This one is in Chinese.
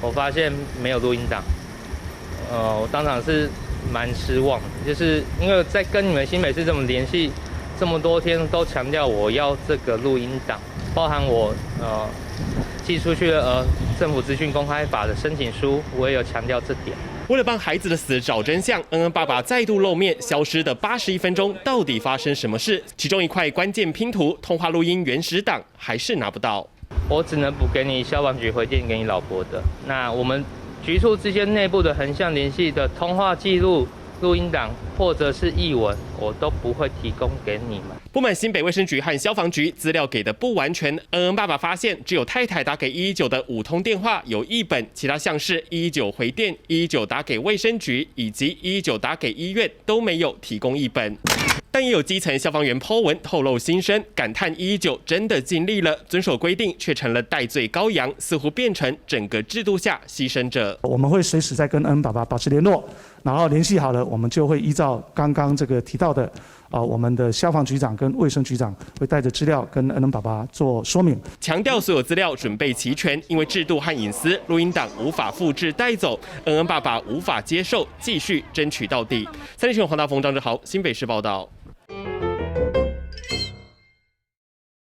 我发现没有录音档，我当场是蛮失望的，就是因为在跟你们新北市这么联系这么多天，都强调我要这个录音档，包含我寄出去的政府资讯公开法的申请书，我也有强调这点。为了帮孩子的死找真相，恩恩爸爸再度露面，消失的81分钟到底发生什么事？其中一块关键拼图通话录音原始档还是拿不到。我只能补给你消防局回电给你老婆的。那我们局处之间内部的横向联系的通话记录、录音档或者是译文，我都不会提供给你们。不满新北卫生局和消防局资料给的不完全，恩恩爸爸发现只有太太打给119的5通电话有译本，其他像是119回电、119打给卫生局以及119打给医院都没有提供译本。但也有基层消防员po文透露心声，感叹119真的尽力了，遵守规定却成了代罪羔羊，似乎变成整个制度下牺牲者。我们会随时在跟恩恩爸爸保持联络，然后联系好了，我们就会依照刚刚这个提到的，我们的消防局长跟卫生局长会带着资料跟恩恩爸爸做说明，强调所有资料准备齐全，因为制度和隐私，录音档无法复制带走，恩恩爸爸无法接受，继续争取到底。3立新闻黄大峰、张志豪，新北市报道。